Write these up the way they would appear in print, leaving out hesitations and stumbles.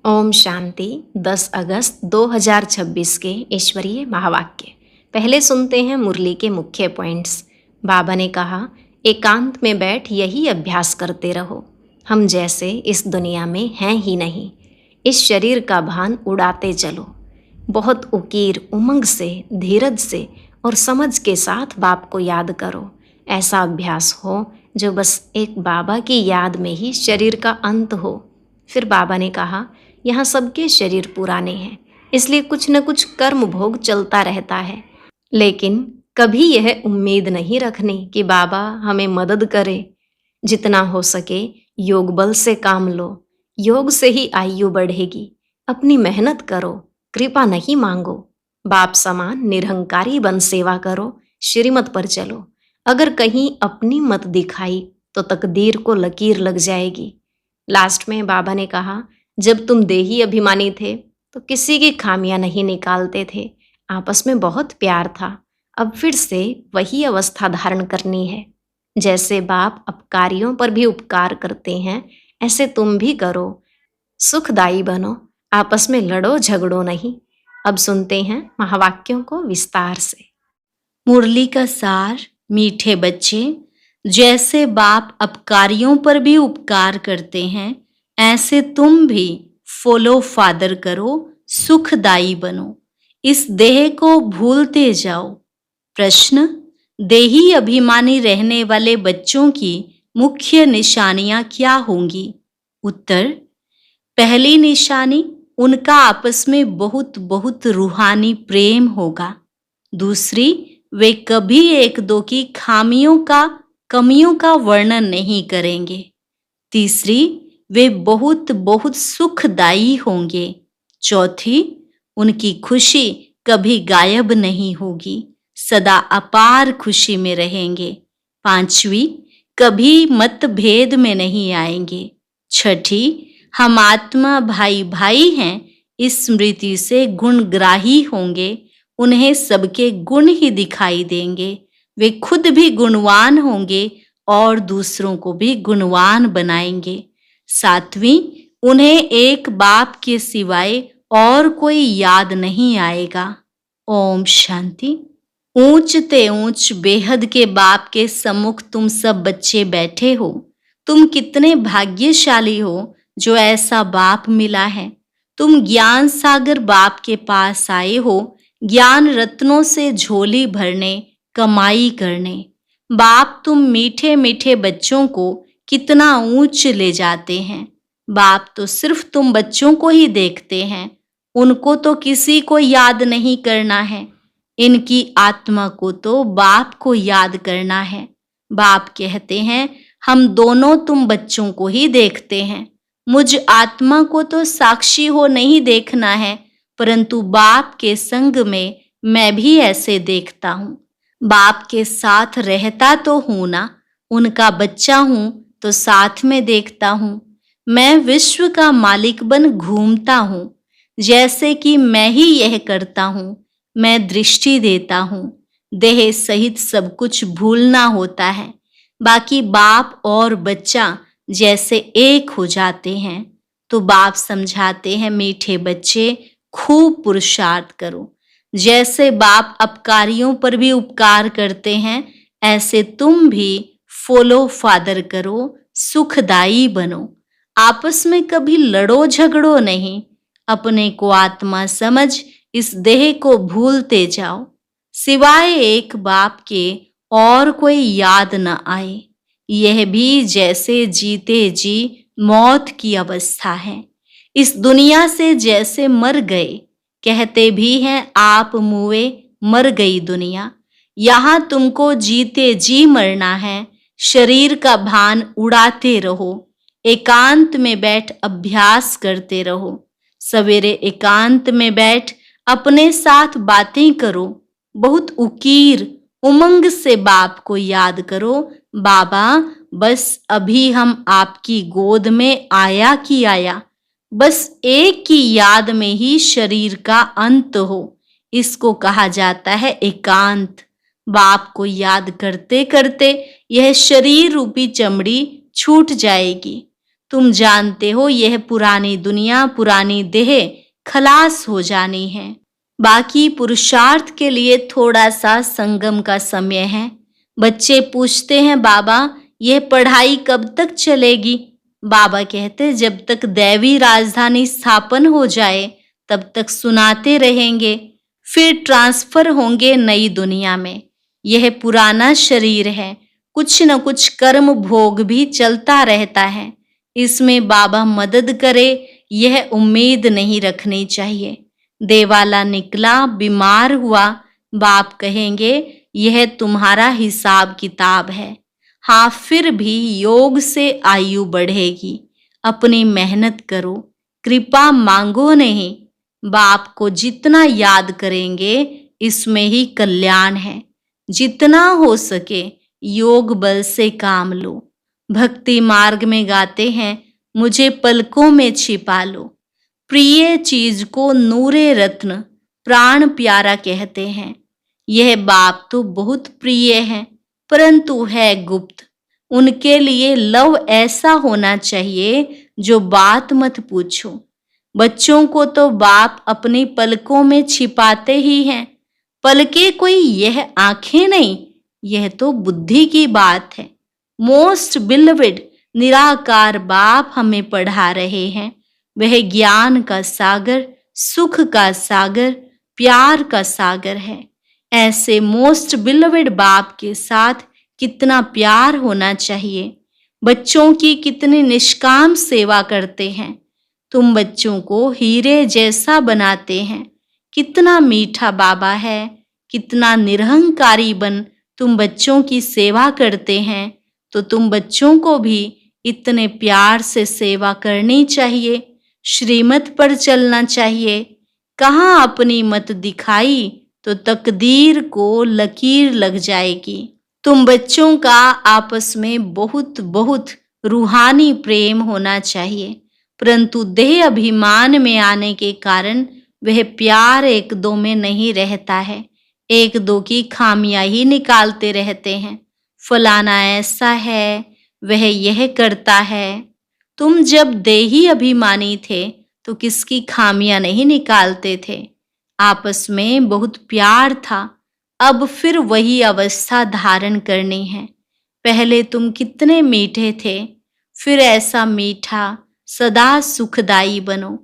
ओम शांति। 10 अगस्त 2026 के ईश्वरीय महावाक्य। पहले सुनते हैं मुरली के मुख्य पॉइंट्स। बाबा ने कहा, एकांत में बैठ यही अभ्यास करते रहो। हम जैसे इस दुनिया में हैं ही नहीं। इस शरीर का भान उड़ाते चलो। बहुत उकीर, उमंग से, धीरज से और समझ के साथ बाप को याद करो। ऐसा अभ्यास हो जो बस एक बाबा की याद में ही शरीर का अंत हो। फिर बाबा ने कहा, यहाँ सबके शरीर पुराने हैं, इसलिए कुछ न कुछ कर्म भोग चलता रहता है। लेकिन कभी यह उम्मीद नहीं रखनी कि बाबा हमें मदद करे। जितना हो सके योग बल से काम लो। योग से ही आयु बढ़ेगी। अपनी मेहनत करो, कृपा नहीं मांगो। बाप समान निरहंकारी बन सेवा करो, श्रीमत पर चलो। अगर कहीं अपनी मत दिखाई तो तकदीर को लकीर लग जाएगी। लास्ट में बाबा ने कहा, जब तुम देही अभिमानी थे तो किसी की खामियां नहीं निकालते थे। आपस में बहुत प्यार था। अब फिर से वही अवस्था धारण करनी है। जैसे बाप अपकारियों पर भी उपकार करते हैं, ऐसे तुम भी करो। सुखदायी बनो, आपस में लड़ो झगड़ो नहीं। अब सुनते हैं महावाक्यों को विस्तार से। मुरली का सार। मीठे बच्चे, जैसे बाप अपकारियों पर भी उपकार करते हैं, ऐसे तुम भी फॉलो फादर करो, सुखदायी बनो। इस देह को भूलते जाओ। प्रश्न, देही अभिमानी रहने वाले बच्चों की मुख्य निशानियां क्या होंगी? उत्तर, पहली निशानी, उनका आपस में बहुत बहुत रूहानी प्रेम होगा। दूसरी, वे कभी एक दो की कमियों का वर्णन नहीं करेंगे। तीसरी, वे बहुत बहुत सुखदायी होंगे। चौथी, उनकी खुशी कभी गायब नहीं होगी, सदा अपार खुशी में रहेंगे। पांचवी, कभी मतभेद में नहीं आएंगे। छठी, हम आत्मा भाई भाई हैं, इस स्मृति से गुणग्राही होंगे। उन्हें सबके गुण ही दिखाई देंगे। वे खुद भी गुणवान होंगे और दूसरों को भी गुणवान बनाएंगे। सातवीं, उन्हें एक बाप के सिवाय और कोई याद नहीं आएगा। ओम शांति। ऊंच ते ऊंच बेहद के बाप के सम्मुख तुम सब बच्चे बैठे हो। तुम कितने भाग्यशाली हो जो ऐसा बाप मिला है। तुम ज्ञान सागर बाप के पास आए हो, ज्ञान रत्नों से झोली भरने, कमाई करने। बाप तुम मीठे मीठे बच्चों को कितना ऊंच ले जाते हैं। बाप तो सिर्फ तुम बच्चों को ही देखते हैं, उनको तो किसी को याद नहीं करना है। इनकी आत्मा को तो बाप को याद करना है। बाप कहते हैं, हम दोनों तुम बच्चों को ही देखते हैं। मुझ आत्मा को तो साक्षी हो नहीं देखना है, परंतु बाप के संग में मैं भी ऐसे देखता हूँ। बाप के साथ रहता तो हूं ना, उनका बच्चा हूं तो साथ में देखता हूँ। मैं विश्व का मालिक बन घूमता हूँ, जैसे कि मैं ही यह करता हूँ। मैं दृष्टि देता हूँ। देह सहित सब कुछ भूलना होता है, बाकी बाप और बच्चा जैसे एक हो जाते हैं। तो बाप समझाते हैं, मीठे बच्चे खूब पुरुषार्थ करो। जैसे बाप अपकारियों पर भी उपकार करते हैं, ऐसे तुम भी फॉलो फादर करो, सुखदायी बनो। आपस में कभी लड़ो झगड़ो नहीं। अपने को आत्मा समझ इस देह को भूलते जाओ। सिवाय एक बाप के और कोई याद न आए। यह भी जैसे जीते जी मौत की अवस्था है। इस दुनिया से जैसे मर गए, कहते भी हैं आप मुए, मर गई दुनिया। यहाँ तुमको जीते जी मरना है। शरीर का भान उड़ाते रहो। एकांत में बैठ अभ्यास करते रहो। सवेरे एकांत में बैठ अपने साथ बातें करो। बहुत उकीर, उमंग से बाप को याद करो। बाबा, बस अभी हम आपकी गोद में आया कि आया। बस एक की याद में ही शरीर का अंत हो। इसको कहा जाता है एकांत। बाप को याद करते करते यह शरीर रूपी चमड़ी छूट जाएगी। तुम जानते हो यह पुरानी दुनिया, पुरानी देह खलास हो जानी है। बाकी पुरुषार्थ के लिए थोड़ा सा संगम का समय है। बच्चे पूछते हैं, बाबा यह पढ़ाई कब तक चलेगी? बाबा कहते, जब तक दैवी राजधानी स्थापन हो जाए तब तक सुनाते रहेंगे, फिर ट्रांसफर होंगे नई दुनिया में। यह पुराना शरीर है, कुछ न कुछ कर्म भोग भी चलता रहता है। इसमें बाबा मदद करे यह उम्मीद नहीं रखनी चाहिए। देवाला निकला, बीमार हुआ, बाप कहेंगे यह तुम्हारा हिसाब किताब है। हाँ, फिर भी योग से आयु बढ़ेगी। अपनी मेहनत करो, कृपा मांगो नहीं। बाप को जितना याद करेंगे इसमें ही कल्याण है। जितना हो सके योग बल से काम लो। भक्ति मार्ग में गाते हैं, मुझे पलकों में छिपा लो। प्रिय चीज को नूरे रत्न प्राण प्यारा कहते हैं। यह बाप तो बहुत प्रिय है, परंतु है गुप्त। उनके लिए लव ऐसा होना चाहिए जो बात मत पूछो। बच्चों को तो बाप अपनी पलकों में छिपाते ही हैं। पलके कोई यह आंखें नहीं, यह तो बुद्धि की बात है। मोस्ट बिलविड निराकार बाप हमें पढ़ा रहे हैं। वह ज्ञान का सागर, सुख का सागर, प्यार का सागर है। ऐसे मोस्ट बिलविड बाप के साथ कितना प्यार होना चाहिए। बच्चों की कितनी निष्काम सेवा करते हैं। तुम बच्चों को हीरे जैसा बनाते हैं। कितना मीठा बाबा है, कितना निरहंकारी बन तुम बच्चों की सेवा करते हैं। तो तुम बच्चों को भी इतने प्यार से सेवा करनी चाहिए। श्रीमत पर चलना चाहिए। कहाँ अपनी मत दिखाई तो तकदीर को लकीर लग जाएगी। तुम बच्चों का आपस में बहुत बहुत रूहानी प्रेम होना चाहिए, परंतु देह अभिमान में आने के कारण वह प्यार एक दो में नहीं रहता है। एक दो की खामियां ही निकालते रहते हैं। फलाना ऐसा है, वह यह करता है। तुम जब देही अभिमानी थे तो किसकी खामियां नहीं निकालते थे। आपस में बहुत प्यार था। अब फिर वही अवस्था धारण करनी है। पहले तुम कितने मीठे थे, फिर ऐसा मीठा सदा सुखदाई बनो।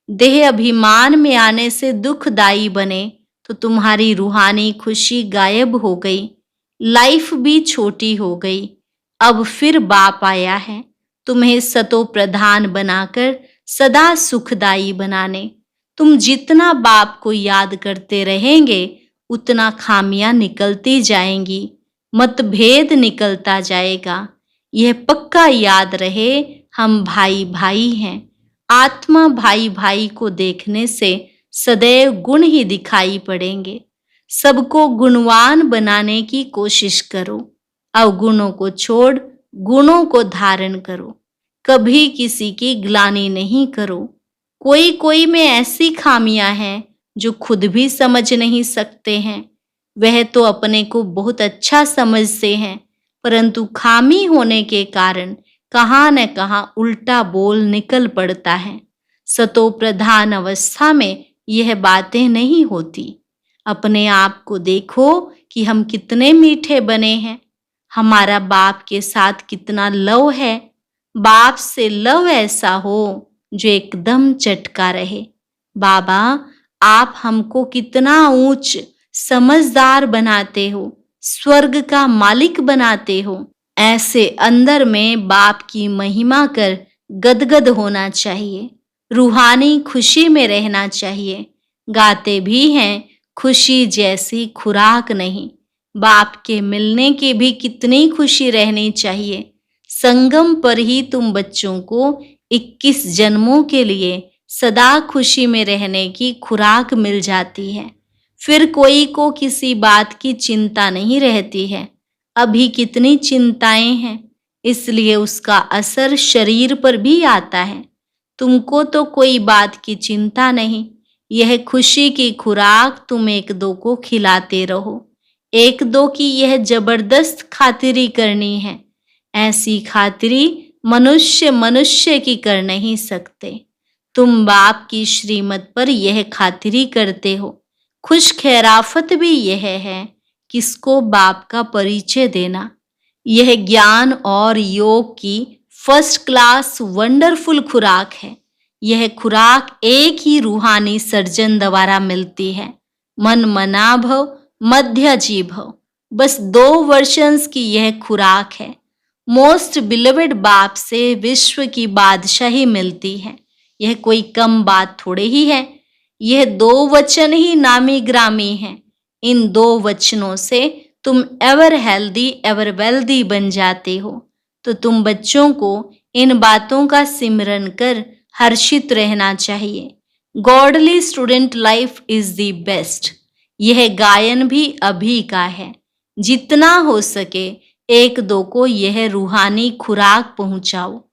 देह अभिमान में आने से दुखदाई बने तो तुम्हारी रूहानी खुशी गायब हो गई, लाइफ भी छोटी हो गई। अब फिर बाप आया है तुम्हें सतो प्रधान बनाकर सदा सुखदाई बनाने। तुम जितना बाप को याद करते रहेंगे उतना खामियां निकलती जाएंगी, मतभेद निकलता जाएगा। यह पक्का याद रहे, हम भाई भाई हैं। आत्मा भाई भाई को देखने से सदैव गुण ही दिखाई पड़ेंगे। सबको गुणवान बनाने की कोशिश करो। अवगुणों को छोड़ गुणों को धारण करो। कभी किसी की ग्लानि नहीं करो। कोई कोई में ऐसी खामियां हैं जो खुद भी समझ नहीं सकते हैं। वह तो अपने को बहुत अच्छा समझते हैं, परंतु खामी होने के कारण कहाँ न कहाँ उल्टा बोल निकल पड़ता है। सतो प्रधान अवस्था में यह बातें नहीं होती। अपने आप को देखो कि हम कितने मीठे बने हैं। हमारा बाप के साथ कितना लव है। बाप से लव ऐसा हो जो एकदम चटका रहे। बाबा आप हमको कितना ऊंच समझदार बनाते हो, स्वर्ग का मालिक बनाते हो। ऐसे अंदर में बाप की महिमा कर गदगद होना चाहिए। रूहानी खुशी में रहना चाहिए। गाते भी हैं, खुशी जैसी खुराक नहीं। बाप के मिलने की भी कितनी खुशी रहनी चाहिए। संगम पर ही तुम बच्चों को 21 जन्मों के लिए सदा खुशी में रहने की खुराक मिल जाती है। फिर कोई को किसी बात की चिंता नहीं रहती है। अभी कितनी चिंताएं हैं, इसलिए उसका असर शरीर पर भी आता है। तुमको तो कोई बात की चिंता नहीं। यह खुशी की खुराक तुम एक दो को खिलाते रहो। एक दो की यह जबरदस्त खातिरी करनी है। ऐसी खातिरी मनुष्य मनुष्य की कर नहीं सकते। तुम बाप की श्रीमत पर यह खातिरी करते हो। खुश खैराफत भी यह है किसको बाप का परिचय देना। यह ज्ञान और योग की फर्स्ट क्लास वंडरफुल खुराक है। यह खुराक एक ही रूहानी सर्जन द्वारा मिलती है। मन मना भव, मध्य भव, बस 2 वर्शंस की यह खुराक है। मोस्ट बिलवेड बाप से विश्व की बादशाही मिलती है। यह कोई कम बात थोड़े ही है। यह 2 वचन ही नामी ग्रामी हैं। इन 2 वचनों से तुम एवर हेल्दी एवर वेल्दी बन जाते हो। तो तुम बच्चों को इन बातों का सिमरन कर हर्षित रहना चाहिए। Godly student life is the best. यह गायन भी अभी का है। जितना हो सके 1-2 को यह रूहानी खुराक पहुंचाओ।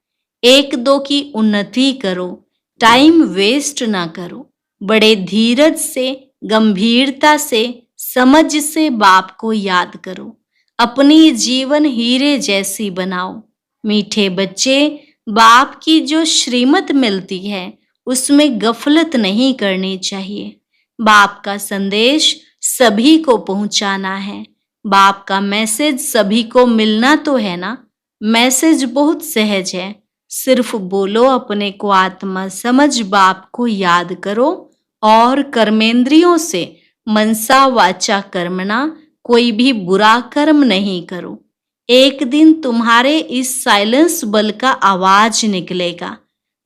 1-2 की उन्नति करो। टाइम वेस्ट ना करो। बड़े धीरज से, गंभीरता से, समझ से बाप को याद करो। अपनी जीवन हीरे जैसी बनाओ। मीठे बच्चे, बाप की जो श्रीमत मिलती है उसमें गफलत नहीं करनी चाहिए। बाप का संदेश सभी को पहुंचाना है। बाप का मैसेज सभी को मिलना तो है ना। मैसेज बहुत सहज है। सिर्फ बोलो, अपने को आत्मा समझ बाप को याद करो और कर्मेंद्रियों से मनसा वाचा कर्मणा कोई भी बुरा कर्म नहीं करो। एक दिन तुम्हारे इस साइलेंस बल का आवाज निकलेगा।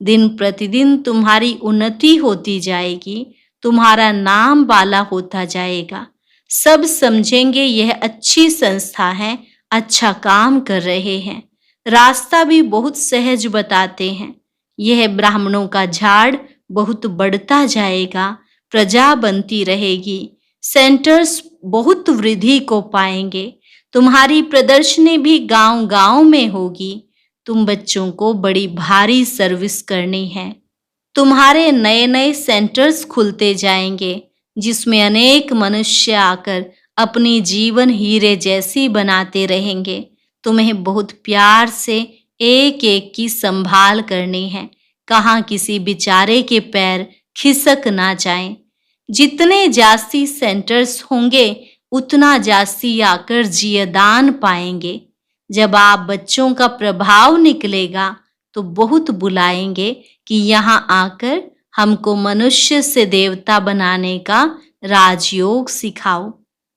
दिन प्रतिदिन तुम्हारी उन्नति होती जाएगी। तुम्हारा नाम वाला होता जाएगा। सब समझेंगे यह अच्छी संस्था है, अच्छा काम कर रहे हैं। रास्ता भी बहुत सहज बताते हैं। यह ब्राह्मणों का झाड़ बहुत बढ़ता जाएगा। प्रजा बनती रहेगी। सेंटर्स बहुत वृद्धि को पाएंगे। तुम्हारी प्रदर्शनी भी गांव-गांव में होगी। तुम बच्चों को बड़ी भारी सर्विस करनी है। तुम्हारे नए-नए सेंटर्स खुलते जाएंगे जिसमें अनेक मनुष्य आकर अपनी जीवन हीरे जैसी बनाते रहेंगे। तुम्हें बहुत प्यार से एक-एक की संभाल करनी है। कहाँ किसी बेचारे के पैर खिसक ना जाएं। जितने जास्ती सेंटर्स होंगे उतना जास्ती आकर जियदान पाएंगे। जब आप बच्चों का प्रभाव निकलेगा तो बहुत बुलाएंगे कि यहाँ आकर हमको मनुष्य से देवता बनाने का राजयोग सिखाओ।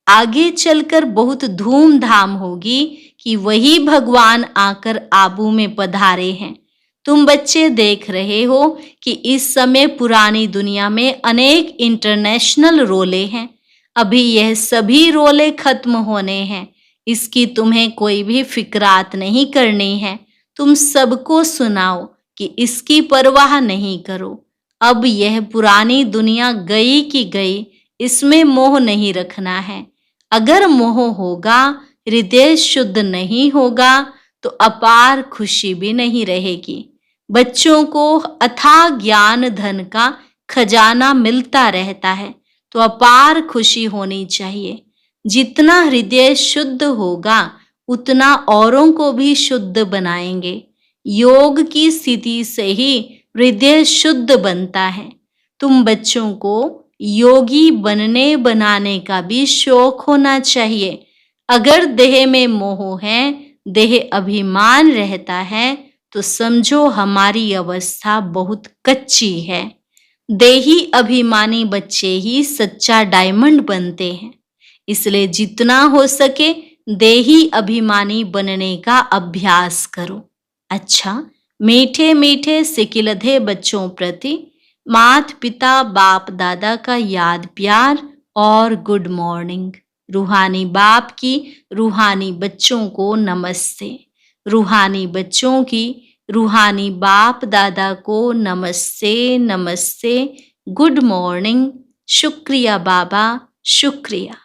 आगे चलकर बहुत धूमधाम होगी कि वही भगवान आकर आबू में पधारे हैं। तुम बच्चे देख रहे हो कि इस समय पुरानी दुनिया में अनेक इंटरनेशनल रोले हैं। अभी यह सभी रोले खत्म होने हैं। इसकी तुम्हें कोई भी फिक्रात नहीं करनी है। तुम सबको सुनाओ कि इसकी परवाह नहीं करो। अब यह पुरानी दुनिया गई कि गई, इसमें मोह नहीं रखना है। अगर मोह होगा, हृदय शुद्ध नहीं होगा तो अपार खुशी भी नहीं रहेगी। बच्चों को अथाह ज्ञान धन का खजाना मिलता रहता है तो अपार खुशी होनी चाहिए। जितना हृदय शुद्ध होगा उतना औरों को भी शुद्ध बनाएंगे। योग की स्थिति से ही हृदय शुद्ध बनता है। तुम बच्चों को योगी बनने बनाने का भी शौक होना चाहिए। अगर देह में मोह है, देह अभिमान रहता है तो समझो हमारी अवस्था बहुत कच्ची है। देही अभिमानी बच्चे ही सच्चा डायमंड बनते हैं। इसलिए जितना हो सके देही अभिमानी बनने का अभ्यास करो। अच्छा, मीठे मीठे सिकिलधे बच्चों प्रति माता पिता बाप दादा का याद प्यार और गुड मॉर्निंग। रूहानी बाप की रूहानी बच्चों को नमस्ते। रूहानी बच्चों की रूहानी बाप दादा को नमस्ते नमस्ते, गुड मॉर्निंग, शुक्रिया बाबा, शुक्रिया।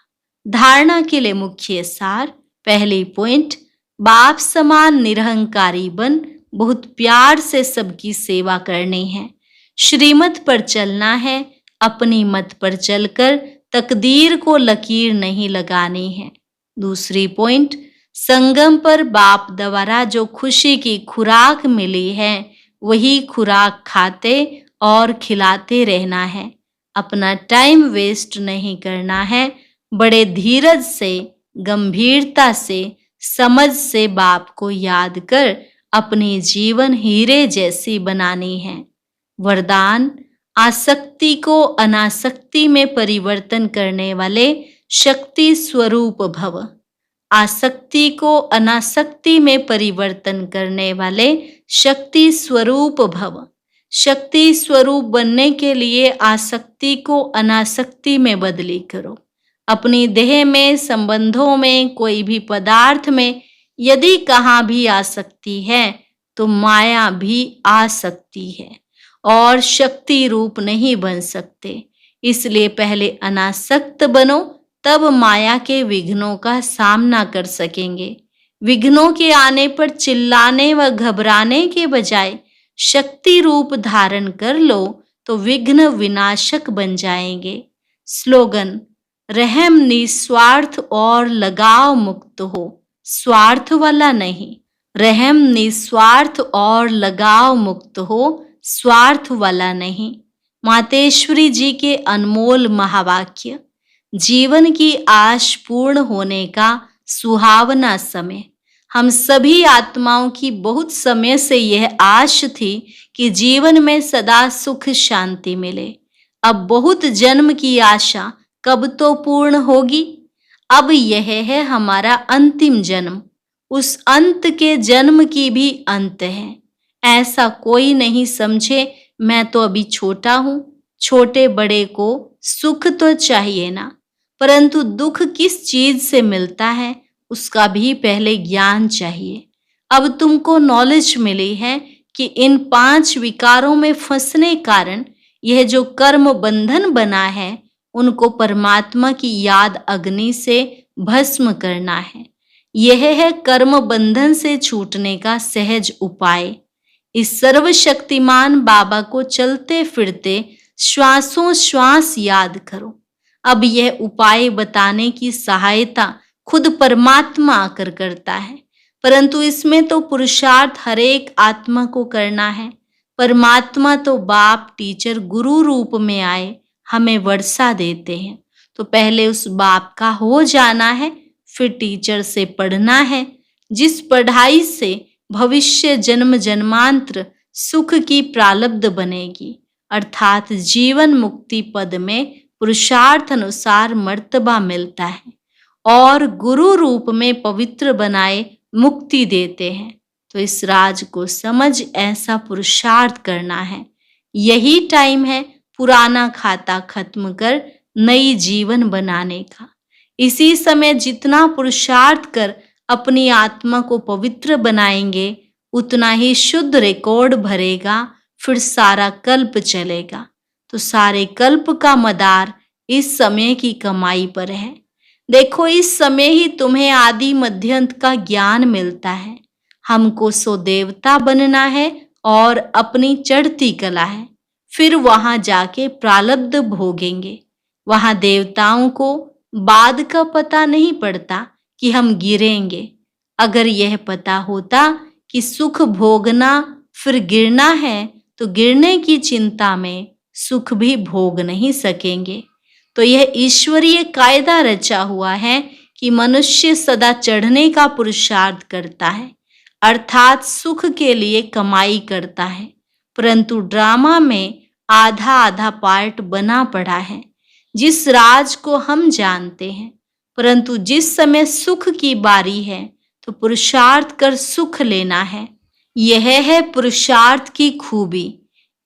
धारणा के लिए मुख्य सार। पहली पॉइंट, बाप समान निरहंकारी बन बहुत प्यार से सबकी सेवा करनी है। श्रीमत पर चलना है, अपनी मत पर चलकर तकदीर को लकीर नहीं लगानी है। दूसरी पॉइंट, संगम पर बाप द्वारा जो खुशी की खुराक मिली है वही खुराक खाते और खिलाते रहना है। अपना टाइम वेस्ट नहीं करना है। बड़े धीरज से, गंभीरता से, समझ से बाप को याद कर अपनी जीवन हीरे जैसी बनानी है। वरदान: आसक्ति को अनासक्ति में परिवर्तन करने वाले शक्ति स्वरूप भव। आसक्ति को अनासक्ति में परिवर्तन करने वाले शक्ति स्वरूप भव। शक्ति स्वरूप बनने के लिए आसक्ति को अनासक्ति में बदली करो। अपनी देह में, संबंधों में, कोई भी पदार्थ में यदि कहाँ भी आसक्ति है तो माया भी आ सकती है और शक्ति रूप नहीं बन सकते। इसलिए पहले अनासक्त बनो, तब माया के विघ्नों का सामना कर सकेंगे। विघ्नों के आने पर चिल्लाने व घबराने के बजाय शक्ति रूप धारण कर लो तो विघ्न विनाशक बन जाएंगे। स्लोगन: रहम निस्वार्थ और लगाव मुक्त हो, स्वार्थ वाला नहीं। रहम निस्वार्थ और लगाव मुक्त हो, स्वार्थ वाला नहीं। मातेश्वरी जी के अनमोल महावाक्य। जीवन की आश पूर्ण होने का सुहावना समय। हम सभी आत्माओं की बहुत समय से यह आश थी कि जीवन में सदा सुख शांति मिले। अब बहुत जन्म की आशा कब तो पूर्ण होगी। अब यह है हमारा अंतिम जन्म। उस अंत के जन्म की भी अंत है। ऐसा कोई नहीं समझे मैं तो अभी छोटा हूं। छोटे बड़े को सुख तो चाहिए ना, परंतु दुख किस चीज से मिलता है उसका भी पहले ज्ञान चाहिए। अब तुमको नॉलेज मिली है कि इन 5 विकारों में फंसने कारण यह जो कर्म बंधन बना है उनको परमात्मा की याद अग्नि से भस्म करना है। यह है कर्म बंधन से छूटने का सहज उपाय। इस सर्वशक्तिमान बाबा को चलते फिरते श्वासों श्वास याद करो। अब यह उपाय बताने की सहायता खुद परमात्मा आकर करता है, परंतु इसमें तो पुरुषार्थ हरेक आत्मा को करना है। परमात्मा तो बाप, टीचर, गुरु रूप में आए हमें वर्षा देते हैं, तो पहले उस बाप का हो जाना है, फिर टीचर से पढ़ना है। जिस पढ़ाई से भविष्य जन्म जन्मांतर सुख की प्रालब्ध बनेगी, अर्थात जीवन मुक्ति पद में पुरुषार्थ अनुसार मर्तबा मिलता है और गुरु रूप में पवित्र बनाए मुक्ति देते हैं। तो इस राज को समझ ऐसा पुरुषार्थ करना है। यही टाइम है पुराना खाता खत्म कर नई जीवन बनाने का। इसी समय जितना पुरुषार्थ कर अपनी आत्मा को पवित्र बनाएंगे उतना ही शुद्ध रिकॉर्ड भरेगा, फिर सारा कल्प चलेगा। तो सारे कल्प का मदार इस समय की कमाई पर है। देखो, इस समय ही तुम्हें आदि मध्यंत का ज्ञान मिलता है। हमको सो देवता बनना है और अपनी चढ़ती कला है। फिर वहां जाके प्रालब्ध भोगेंगे। वहां देवताओं को बाद का पता नहीं पड़ता कि हम गिरेंगे। अगर यह पता होता कि सुख भोगना फिर गिरना है तो गिरने की चिंता में सुख भी भोग नहीं सकेंगे। तो यह ईश्वरीय कायदा रचा हुआ है कि मनुष्य सदा चढ़ने का पुरुषार्थ करता है, अर्थात सुख के लिए कमाई करता है। परंतु ड्रामा में आधा आधा पार्ट बना पड़ा है। जिस राज को हम जानते हैं, परंतु जिस समय सुख की बारी है तो पुरुषार्थ कर सुख लेना है। यह है पुरुषार्थ की खूबी।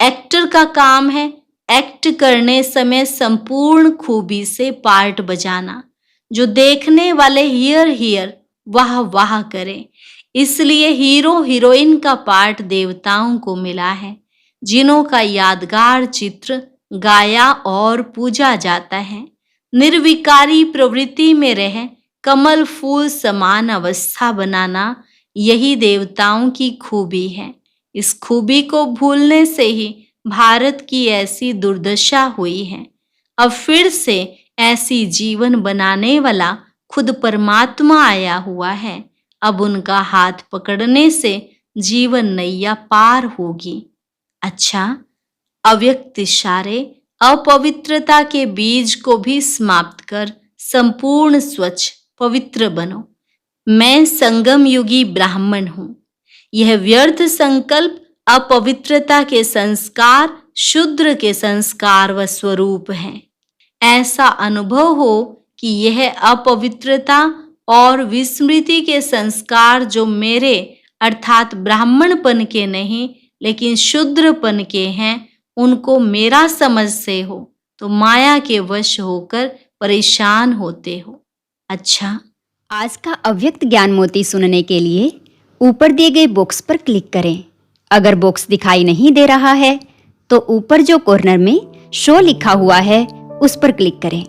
एक्टर का काम है एक्ट करने समय संपूर्ण खूबी से पार्ट बजाना, जो देखने वाले हियर हियर वाह वाह करें। इसलिए हीरो हीरोइन का पार्ट देवताओं को मिला है, जिन्हों का यादगार चित्र गाया और पूजा जाता है। निर्विकारी प्रवृत्ति में रह कमल फूल समान अवस्था बनाना, यही देवताओं की खूबी है। इस खूबी को भूलने से ही भारत की ऐसी दुर्दशा हुई है। अब फिर से ऐसी जीवन बनाने वाला खुद परमात्मा आया हुआ है। अब उनका हाथ पकड़ने से जीवन नैया पार होगी। अच्छा, अव्यक्त इशारे अपवित्रता के बीज को भी समाप्त कर संपूर्ण स्वच्छ पवित्र बनो। मैं संगम युगी ब्राह्मण हूं। यह व्यर्थ संकल्प अपवित्रता के संस्कार शूद्र के संस्कार व स्वरूप हैं। ऐसा अनुभव हो कि यह अपवित्रता और विस्मृति के संस्कार जो मेरे अर्थात ब्राह्मणपन के नहीं लेकिन शूद्रपन के हैं, उनको मेरा समझ से हो तो माया के वश होकर परेशान होते हो। अच्छा, आज का अव्यक्त ज्ञान मोती सुनने के लिए ऊपर दिए गए बॉक्स पर क्लिक करें। अगर बॉक्स दिखाई नहीं दे रहा है तो ऊपर जो कॉर्नर में शो लिखा हुआ है उस पर क्लिक करें।